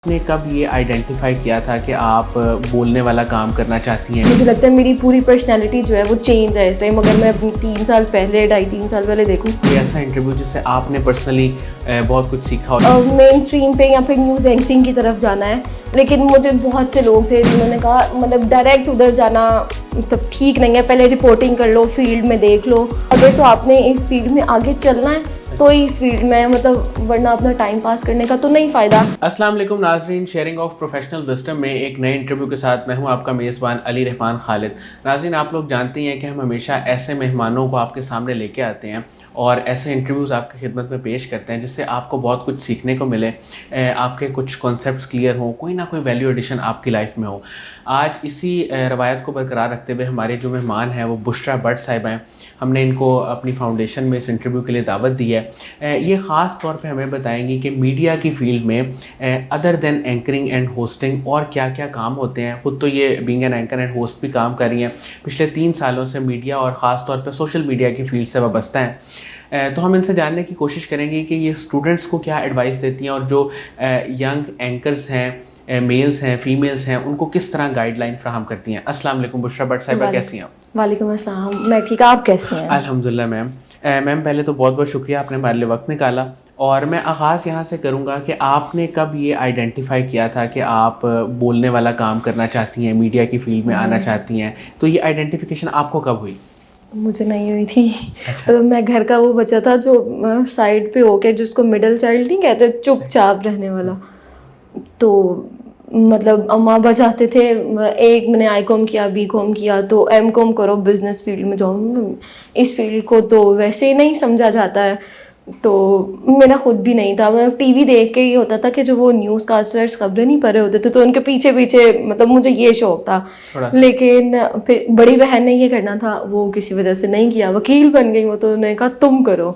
نے کب یہ آئیڈینٹیفائی کیا تھا کہ آپ بولنے والا کام کرنا چاہتی ہیں؟ مجھے لگتا ہے میری پوری پرسنالٹی جو ہے وہ چینج ہے اس ٹائم. اگر میں اپنی 3 سال پہلے 2.5-3 سال پہلے دیکھوں, کوئی ایسا انٹرویو جس سے آپ نے پرسنلی بہت کچھ سیکھا ہو؟ مین اسٹریم پہ یا پھر نیوز اینکرنگ کی طرف جانا ہے, لیکن مجھے بہت سے لوگ تھے جنہوں نے کہا مطلب ڈائریکٹ ادھر جانا مطلب ٹھیک نہیں ہے, پہلے رپورٹنگ کر لو, فیلڈ میں دیکھ لو, اگر تو آپ نے اس فیلڈ میں آگے چلنا ہے تو اس فیلڈ میں مطلب ورنہ اپنا ٹائم پاس کرنے کا تو نہیں فائدہ. السلام علیکم ناظرین, شیئرنگ آف پروفیشنل وزڈم میں ایک نئے انٹرویو کے ساتھ میں ہوں آپ کا میزبان علی رحمان خالد. ناظرین, آپ لوگ جانتے ہیں کہ ہم ہمیشہ ایسے مہمانوں کو آپ کے سامنے لے کے آتے ہیں اور ایسے انٹرویوز آپ کی خدمت میں پیش کرتے ہیں جس سے آپ کو بہت کچھ سیکھنے کو ملے, آپ کے کچھ کانسیپٹس کلیئر ہوں, کوئی نہ کوئی ویلیو ایڈیشن آپ کی لائف میں ہو. آج اسی روایت کو برقرار رکھتے ہوئے ہمارے جو مہمان ہیں وہ بشرا بٹ صاحبہ ہیں. ہم نے ان کو اپنی فاؤنڈیشن میں اس انٹرویو کے لیے دعوت دی ہے. یہ خاص طور پہ ہمیں بتائیں گی کہ میڈیا کی فیلڈ میں other than anchoring and hosting اور کیا کیا کام ہوتے ہیں. خود تو یہ being an anchor and host بھی کام کر رہی ہیں, پچھلے 3 سالوں سے میڈیا اور خاص طور پہ سوشل میڈیا کی فیلڈ سے وابستہ ہیں. تو ہم ان سے جاننے کی کوشش کریں گے کہ یہ اسٹوڈنٹس کو کیا ایڈوائس دیتی ہیں اور جو ینگ اینکرز ہیں, میلز ہیں, فیمیلز ہیں, ان کو کس طرح گائیڈ لائن فراہم کرتی ہیں. السلام علیکم بشرا بٹ صاحبہ, کیسی ہیں آپ؟ وعلیکم السلام, میں ٹھیک, آپ کیسے ہیں؟ الحمدللہ میم. میم پہلے تو بہت بہت شکریہ, آپ نے ہمارے لیے وقت نکالا, اور میں آغاز یہاں سے کروں گا کہ آپ نے کب یہ آئیڈینٹیفائی کیا تھا کہ آپ بولنے والا کام کرنا چاہتی ہیں, میڈیا کی فیلڈ میں آنا چاہتی ہیں, تو یہ آئیڈینٹیفیکیشن آپ کو کب ہوئی؟ مجھے نہیں ہوئی تھی. میں گھر کا وہ بچہ تھا جو سائڈ پہ ہو کے, جس کو مڈل چائلڈ نہیں کہتے, چپ چاپ رہنے والا. تو مطلب اماں بچاتے تھے, ایک میں نے آئی کام کیا, بی کام کیا, تو ایم کام کرو, بزنس فیلڈ میں جاؤ. اس فیلڈ کو تو ویسے ہی نہیں سمجھا جاتا ہے, تو میرا خود بھی نہیں تھا. مطلب ٹی وی دیکھ کے یہ ہوتا تھا کہ جو وہ نیوز کاسٹرز خبریں نہیں پڑھ رہے ہوتے تھے تو ان کے پیچھے پیچھے مطلب مجھے یہ شوق تھا. لیکن پھر بڑی بہن نے یہ کرنا تھا, وہ کسی وجہ سے نہیں کیا, وکیل بن گئی وہ, تو انہوں نے کہا تم کرو.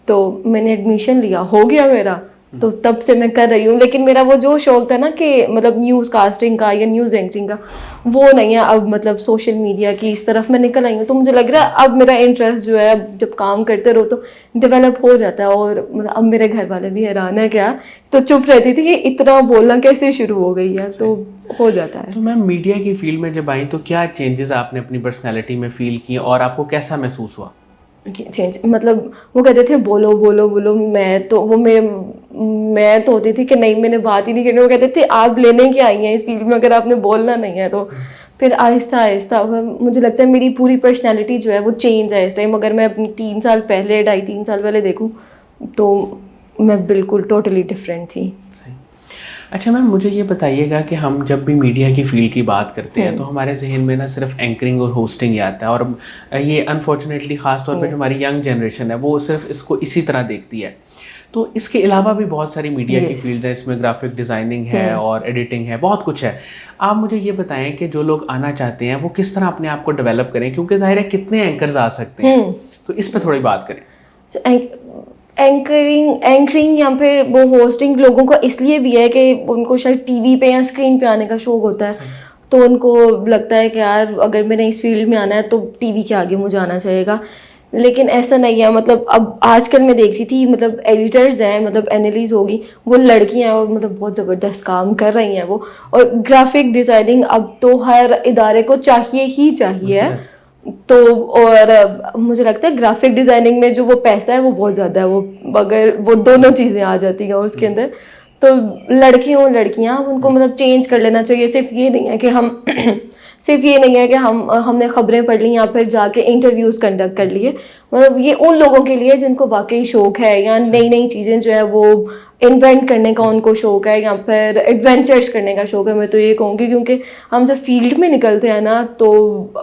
تو میں نے ایڈمیشن لیا, ہو گیا میرا, تو تب سے میں کر رہی ہوں. لیکن میرا وہ جو شوق تھا نا کہ مطلب نیوز کاسٹنگ کا یا نیوز اینکرنگ کا, وہ نہیں ہے. اب مطلب سوشل میڈیا کی اس طرف میں نکل آئی ہوں, تو مجھے لگ رہا ہے اب میرا انٹرسٹ جو ہے جب کام کرتے رہو تو ڈیولپ ہو جاتا ہے. اور اب میرے گھر والے بھی حیران ہے کیا تو چپ رہتی تھی کہ اتنا بولنا کیسے شروع ہو گئی ہے, تو ہو جاتا ہے. تو میم میڈیا کی فیلڈ میں جب آئیں تو کیا چینجز آپ نے اپنی پرسنالٹی میں فیل کی اور آپ کو کیسا محسوس ہوا؟ چینج مطلب وہ کہتے تھے بولو بولو بولو, میں تو ہوتی تھی کہ نہیں میں نے بات ہی نہیں کرنی. وہ کہتے تھے آپ لینے کی آئی ہیں اس فیلڈ میں, اگر آپ نے بولنا نہیں ہے تو. پھر آہستہ آہستہ مجھے لگتا ہے میری پوری پرسنالٹی جو ہے وہ چینج ہے اس ٹائم. اگر میں اپنی 3 سال پہلے 2.5-3 سال پہلے دیکھوں تو میں بالکل ٹوٹلی ڈفرینٹ تھی. اچھا میم, مجھے یہ بتائیے گا کہ ہم جب بھی میڈیا کی فیلڈ کی بات کرتے ہیں تو ہمارے ذہن میں نا صرف اینکرنگ اور ہوسٹنگ ہی آتا ہے, اور یہ انفارچونیٹلی خاص طور پہ جو ہماری ینگ جنریشن ہے وہ صرف اس کو اسی طرح دیکھتی ہے. تو اس کے علاوہ بھی بہت ساری میڈیا کی فیلڈ ہیں, اس میں گرافک ڈیزائننگ ہے اور ایڈیٹنگ ہے, بہت کچھ ہے. آپ مجھے یہ بتائیں کہ جو لوگ آنا چاہتے ہیں وہ کس طرح اپنے آپ کو ڈیولپ کریں, کیونکہ ظاہر ہے کتنے اینکرز آ سکتے ہیں, تو اس پہ تھوڑی بات کریں. اینکرنگ یا پھر وہ ہوسٹنگ لوگوں کا اس لیے بھی ہے کہ ان کو شاید ٹی وی پہ یا اسکرین پہ آنے کا شوق ہوتا ہے, تو ان کو لگتا ہے کہ یار اگر میں نے اس فیلڈ میں آنا ہے تو ٹی وی کے آگے مجھے آنا چاہیے گا. لیکن ایسا نہیں ہے. مطلب اب آج کل میں دیکھ رہی تھی, مطلب ایڈیٹرز ہیں, مطلب اینالیز ہوگی, وہ لڑکیاں ہیں اور مطلب بہت زبردست کام کر رہی ہیں وہ. اور گرافک ڈیزائننگ اب تو ہر ادارے کو چاہیے ہی چاہیے. تو اور مجھے لگتا ہے گرافک ڈیزائننگ میں جو وہ پیسہ ہے وہ بہت زیادہ ہے. وہ اگر وہ دونوں چیزیں آ جاتی ہیں اس کے اندر, تو لڑکیاں ان کو مطلب چینج کر لینا چاہیے. صرف یہ نہیں ہے کہ ہم نے خبریں پڑھ لی یا پھر جا کے انٹرویوز کنڈکٹ کر لیے. مطلب یہ ان لوگوں کے لیے جن کو واقعی شوق ہے, یا نئی نئی چیزیں جو ہے وہ انوینٹ کرنے کا ان کو شوق ہے, یا پھر ایڈونچرس کرنے کا شوق ہے. میں تو یہ کہوں گی کیونکہ ہم جب فیلڈ میں نکلتے ہیں نا تو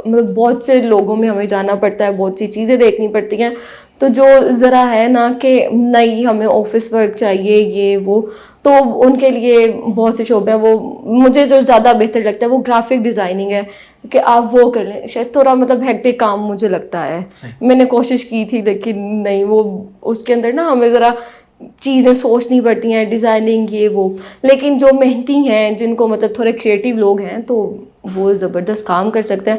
مطلب بہت سے لوگوں میں ہمیں جانا پڑتا ہے, بہت سی چیزیں دیکھنی پڑتی ہیں. تو جو ذرا ہے نا کہ نہیں ہمیں آفس ورک چاہیے یہ وہ, تو ان کے لیے بہت سے شعبے ہیں. وہ مجھے جو زیادہ بہتر لگتا ہے وہ گرافک ڈیزائننگ ہے کہ آپ وہ کر لیں. شاید تھوڑا مطلب ہیکٹک کام مجھے لگتا ہے, میں نے کوشش کی تھی لیکن نہیں, وہ اس کے اندر نا ہمیں ذرا چیزیں سوچنی پڑتی ہیں, ڈیزائننگ یہ وہ. لیکن جو محنتی ہیں, جن کو مطلب تھوڑے کریٹیو لوگ ہیں, تو وہ زبردست کام کر سکتے ہیں.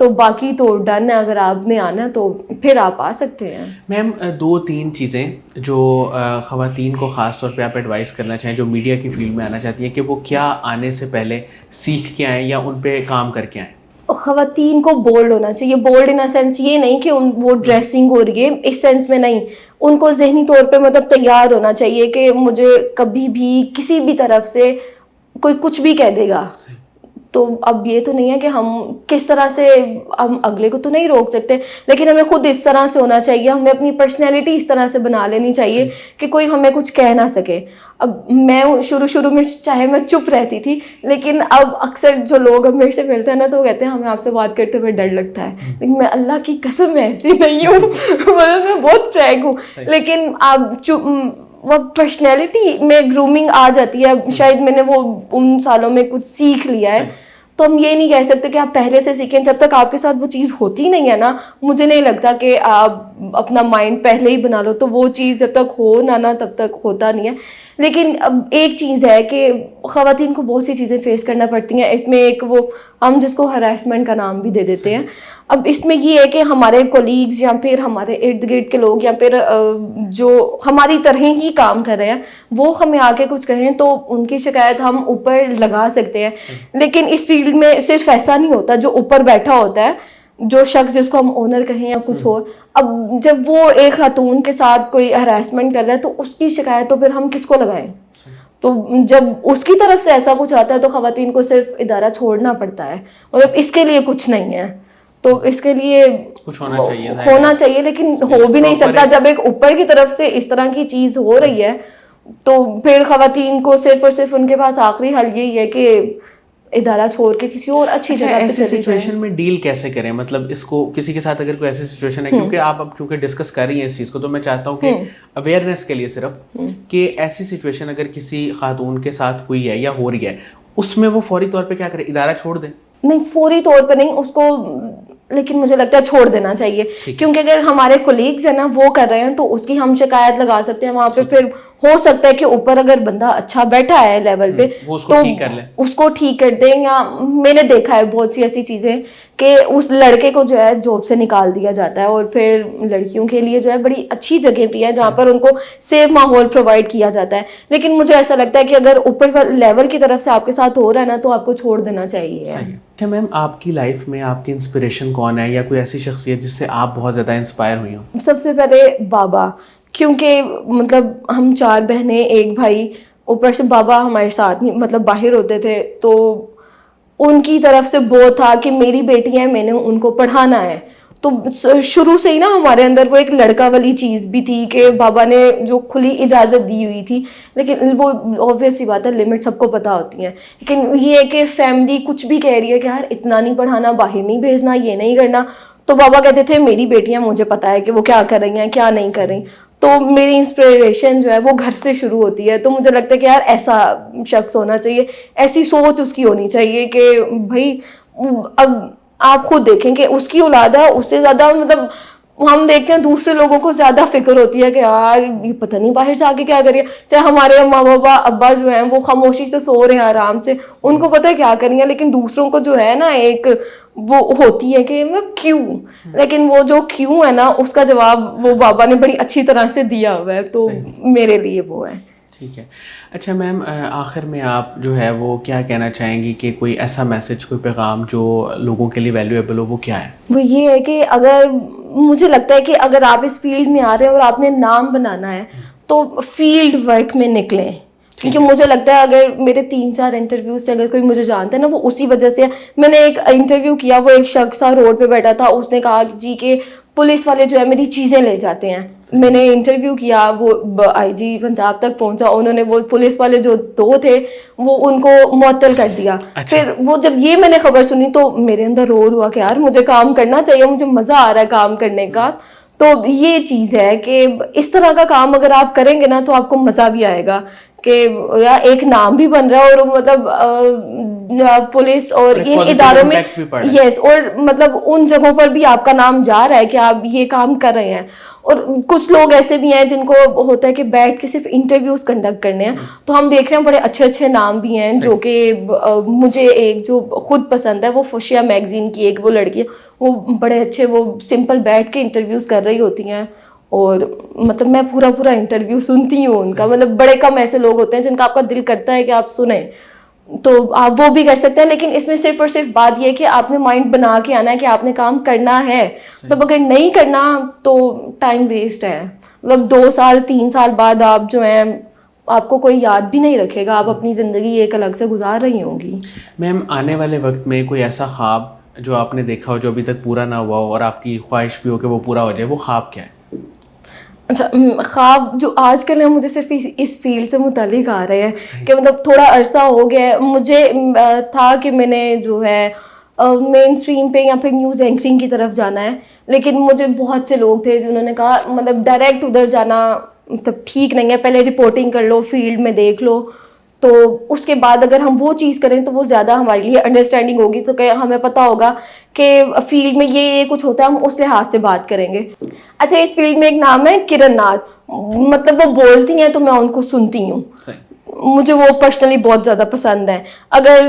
تو باقی تو ڈن ہے, اگر آپ نے آنا ہے تو پھر آپ آ سکتے ہیں. میم 2-3 چیزیں جو خواتین کو خاص طور پہ آپ ایڈوائز کرنا چاہیں جو میڈیا کی فیلڈ میں آنا چاہتی ہیں کہ وہ کیا آنے سے پہلے سیکھ کے آئیں یا ان پہ کام کر کے آئیں. خواتین کو بولڈ ہونا چاہیے. بولڈ ان سینس یہ نہیں کہ وہ ڈریسنگ ہو رہی ہے, اس سینس میں نہیں. ان کو ذہنی طور پہ مطلب تیار ہونا چاہیے کہ مجھے کبھی بھی کسی بھی طرف سے کوئی کچھ بھی کہہ دے گا. تو اب یہ تو نہیں ہے کہ ہم کس طرح سے, ہم اگلے کو تو نہیں روک سکتے, لیکن ہمیں خود اس طرح سے ہونا چاہیے, ہمیں اپنی پرسنالٹی اس طرح سے بنا لینی چاہیے کہ کوئی ہمیں کچھ کہہ نہ سکے. اب میں شروع میں چاہے میں چپ رہتی تھی, لیکن اب اکثر جو لوگ اب میرے سے ملتے ہیں نا تو وہ کہتے ہیں ہمیں آپ سے بات کرتے ہوئے ڈر لگتا ہے, لیکن میں اللہ کی قسم ایسی نہیں ہوں. مطلب میں بہت فرینک ہوں, لیکن آپ وہ پرسنالٹی میں گرومنگ آ جاتی ہے. شاید میں نے وہ ان سالوں میں کچھ سیکھ لیا ہے, تو ہم یہ نہیں کہہ سکتے کہ آپ پہلے سے سیکھیں. جب تک آپ کے ساتھ وہ چیز ہوتی نہیں ہے نا, مجھے نہیں لگتا کہ آپ اپنا مائنڈ پہلے ہی بنا لو, تو وہ چیز جب تک ہو نہ تب تک ہوتا نہیں ہے. لیکن اب ایک چیز ہے کہ خواتین کو بہت سی چیزیں فیس کرنا پڑتی ہیں. اس میں ایک وہ ہم جس کو ہراسمنٹ کا نام بھی دے دیتے ہیں. اب اس میں یہ ہے کہ ہمارے کولیگز یا پھر ہمارے ارد گرد کے لوگ یا پھر جو ہماری طرح ہی کام کر رہے ہیں وہ ہمیں آ کے کچھ کہیں تو ان کی شکایت ہم اوپر لگا سکتے ہیں. لیکن اس فیلڈ میں صرف ایسا نہیں ہوتا, جو اوپر بیٹھا ہوتا ہے جو شخص جس کو ہم اونر کہیں یا کچھ اور, اب جب وہ ایک خاتون کے ساتھ کوئی ہراسمنٹ کر رہا ہے تو اس کی شکایت تو پھر ہم کس کو لگائیں. تو جب اس کی طرف سے ایسا کچھ آتا ہے تو خواتین کو صرف ادارہ چھوڑنا پڑتا ہے, مطلب اس کے لیے کچھ نہیں ہے. تو اس کے لیے کچھ ہونا چاہیے لیکن ہو بھی نہیں سکتا. جب ایک اوپر کی طرف سے اس طرح کی چیز ہو رہی ہے تو پھر خواتین کو صرف اور صرف ان کے پاس آخری حل یہی ہے کہ ادارہ چھوڑ کے کسی اور اچھی جگہ پہ ایسی سچویشن میں ڈیل کیسے کریں. مطلب اس کو کسی کے ساتھ اگر کوئی ایسی سچویشن ہے, کیونکہ آپ اب چونکہ ڈسکس کر رہی ہیں اس چیز کو, تو میں چاہتا ہوں کہ اویئرنیس کے لیے صرف کہ ایسی سچویشن اگر کسی خاتون کے ساتھ ہوئی ہے یا ہو رہی ہے, اس میں وہ فوری طور پہ کیا کرے, ادارہ چھوڑ دیں؟ نہیں, فوری طور پہ نہیں اس کو, لیکن مجھے لگتا ہے چھوڑ دینا چاہیے. کیونکہ اگر ہمارے کولیگز ہیں نا وہ کر رہے ہیں تو اس کی ہم شکایت لگا سکتے ہیں وہاں پہ. پھر ہو سکتا ہے کہ اوپر اگر بندہ اچھا بیٹھا ہے لیول پہ تو اس کو ٹھیک کر دیں. یا میں نے دیکھا ہے بہت سی ایسی چیزیں کہ اس لڑکے کو جو ہے جاب سے نکال دیا جاتا ہے, اور پھر لڑکیوں کے لیے جو ہے بڑی اچھی جگہ بھی ہے جہاں پر ان کو سیف ماحول پرووائڈ کیا جاتا ہے. لیکن مجھے ایسا لگتا ہے کہ اگر اوپر لیول کی طرف سے آپ کے ساتھ ہو رہا ہے نا تو آپ کو چھوڑ دینا چاہیے. اچھا میم, آپ کی لائف میں آپ کی انسپریشن کون ہے یا کوئی ایسی شخصیت جس سے آپ بہت زیادہ انسپائر ہوئی ہوں؟ سب سے پہلے بابا, کیونکہ مطلب ہم 4 بہنیں 1 بھائی, اوپر سے بابا ہمارے ساتھ نہیں, مطلب باہر ہوتے تھے, تو ان کی طرف سے وہ تھا کہ میری بیٹی ہیں, میں نے ان کو پڑھانا ہے. تو شروع سے ہی نا ہمارے اندر وہ ایک لڑکا والی چیز بھی تھی کہ بابا نے جو کھلی اجازت دی ہوئی تھی, لیکن وہ obvious سی بات ہے لمٹ سب کو پتہ ہوتی ہیں. لیکن یہ ہے کہ فیملی کچھ بھی کہہ رہی ہے کہ یار اتنا نہیں پڑھانا, باہر نہیں بھیجنا, یہ نہیں کرنا, تو بابا کہتے تھے میری بیٹیاں, مجھے پتہ ہے کہ وہ کیا کر رہی ہیں کیا نہیں کر رہی. تو میری انسپریشن جو ہے وہ گھر سے شروع ہوتی ہے. تو مجھے لگتا ہے کہ یار ایسا شخص ہونا چاہیے, ایسی سوچ اس کی ہونی چاہیے کہ بھائی اب آپ خود دیکھیں کہ اس کی اولاد ہے, اس سے زیادہ مطلب ہم دیکھتے ہیں دوسرے لوگوں کو زیادہ فکر ہوتی ہے کہ یار یہ پتہ نہیں باہر جا کے کیا کریے. چاہے ہمارے ماں بابا ابا جو ہیں وہ خاموشی سے سو رہے ہیں آرام سے, ان کو پتہ ہے کیا کریں گے, لیکن دوسروں کو جو ہے نا ایک وہ ہوتی ہے کہ کیوں, لیکن وہ جو کیوں ہے نا اس کا جواب وہ بابا نے بڑی اچھی طرح سے دیا ہوا ہے. تو میرے لیے وہ ہے. ٹھیک ہے. اچھا میم, آخر میں آپ جو ہے وہ کیا کہنا چاہیں گی کہ کوئی ایسا میسج, کوئی پیغام جو لوگوں کے لیے ویلیویبل ہو, وہ کیا ہے؟ وہ یہ ہے کہ اگر مجھے لگتا ہے کہ اگر آپ اس فیلڈ میں آ رہے ہیں اور آپ نے نام بنانا ہے تو فیلڈ ورک میں نکلیں. کیونکہ مجھے لگتا ہے اگر میرے 3-4 انٹرویوز سے اگر کوئی مجھے جانتا ہے نا وہ اسی وجہ سے ہے. میں نے ایک انٹرویو کیا, وہ ایک شخص تھا روڈ پہ بیٹھا تھا, اس نے کہا جی کہ پولیس والے جو ہے میری چیزیں لے جاتے ہیں. میں نے انٹرویو کیا, وہ آئی جی پنجاب تک پہنچا, انہوں نے وہ پولیس والے جو 2 تھے وہ ان کو معطل کر دیا. پھر وہ جب یہ میں نے خبر سنی تو میرے اندر رور ہوا کہ یار مجھے کام کرنا چاہیے, مجھے مزہ آ رہا ہے کام کرنے کا. تو یہ چیز ہے کہ اس طرح کا کام اگر آپ کریں گے نا تو آپ کو مزہ بھی آئے گا کہ یار ایک نام بھی بن رہا ہے اور مطلب پولیس اور ان اداروں میں یس اور مطلب ان جگہوں پر بھی آپ کا نام جا رہا ہے کہ آپ یہ کام کر رہے ہیں. اور کچھ لوگ ایسے بھی ہیں جن کو ہوتا ہے کہ بیٹھ کے صرف انٹرویوز کنڈکٹ کرنے ہیں, تو ہم دیکھ رہے ہیں بڑے اچھے اچھے نام بھی ہیں جو کہ مجھے ایک جو خود پسند ہے وہ فوشیا میگزین کی ایک وہ لڑکی ہے, وہ بڑے اچھے وہ سمپل بیٹھ کے انٹرویوز کر رہی ہوتی ہیں اور مطلب میں پورا انٹرویو سنتی ہوں ان کا. مطلب بڑے کم ایسے لوگ ہوتے ہیں جن کا آپ کا دل کرتا ہے کہ آپ سنیں, تو آپ وہ بھی کر سکتے ہیں. لیکن اس میں صرف اور صرف بات یہ کہ آپ نے مائنڈ بنا کے آنا ہے کہ آپ نے کام کرنا ہے. مطلب اگر نہیں کرنا تو ٹائم ویسٹ ہے. مطلب 2 سال 3 سال بعد آپ جو ہیں آپ کو کوئی یاد بھی نہیں رکھے گا, آپ اپنی زندگی ایک الگ سے گزار رہی ہوں گی. میم آنے والے وقت میں کوئی ایسا خواب جو آپ نے دیکھا ہو جو ابھی تک پورا نہ ہوا ہو اور آپ کی خواہش بھی ہو کہ وہ پورا ہو جائے, وہ خواب کیا ہے؟ اچھا, خواب جو آج کل ہیں مجھے صرف اس فیلڈ سے متعلق آ رہے ہیں کہ مطلب تھوڑا عرصہ ہو گیا ہے. مجھے تھا کہ میں نے جو ہے مین اسٹریم پہ یا پھر نیوز اینکرنگ کی طرف جانا ہے, لیکن مجھے بہت سے لوگ تھے جنہوں نے کہا مطلب ڈائریکٹ ادھر جانا مطلب ٹھیک نہیں ہے, پہلے رپورٹنگ کر لو, فیلڈ میں دیکھ لو, تو اس کے بعد اگر ہم وہ چیز کریں تو وہ زیادہ ہمارے لیے انڈرسٹینڈنگ ہوگی, تو کہ ہمیں پتہ ہوگا کہ فیلڈ میں یہ کچھ ہوتا ہے, ہم اس لحاظ سے بات کریں گے. اچھا, اس فیلڈ میں ایک نام ہے کرن ناز, مطلب وہ بولتی ہیں تو میں ان کو سنتی ہوں, مجھے وہ پرسنلی بہت زیادہ پسند ہے. اگر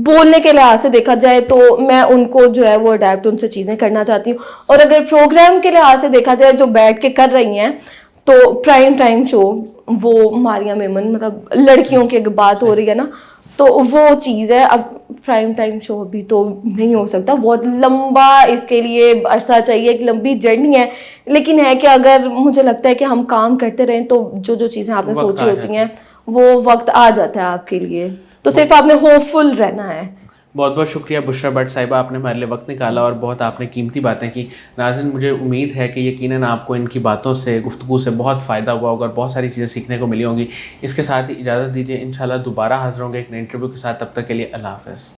بولنے کے لحاظ سے دیکھا جائے تو میں ان کو جو ہے وہ اڈیپٹ ان سے چیزیں کرنا چاہتی ہوں. اور اگر پروگرام کے لحاظ سے دیکھا جائے جو بیٹھ کے کر رہی ہیں تو پرائم ٹائم شو وہ ماریا میمن, مطلب لڑکیوں کی بات ہو رہی ہے نا, تو وہ چیز ہے. اب پرائم ٹائم شو بھی تو نہیں ہو سکتا, بہت لمبا اس کے لیے عرصہ چاہیے, ایک لمبی جرنی ہے. لیکن ہے کہ اگر مجھے لگتا ہے کہ ہم کام کرتے رہیں تو جو چیزیں آپ نے سوچی ہوتی ہیں وہ وقت آ جاتا ہے آپ کے لیے, تو صرف آپ نے ہوپ فل رہنا ہے. بہت بہت شکریہ بشریٰ بٹ صاحبہ, آپ نے ہمارے لیے وقت نکالا اور بہت آپ نے قیمتی باتیں کی. ناظرین, مجھے امید ہے کہ یقیناً آپ کو ان کی باتوں سے گفتگو سے بہت فائدہ ہوا ہوگا اور بہت ساری چیزیں سیکھنے کو ملی ہوں گی. اس کے ساتھ ہی اجازت دیجیے, انشاءاللہ دوبارہ حاضر ہوں گے ایک نئے انٹرویو کے ساتھ. تب تک کے لیے اللہ حافظ.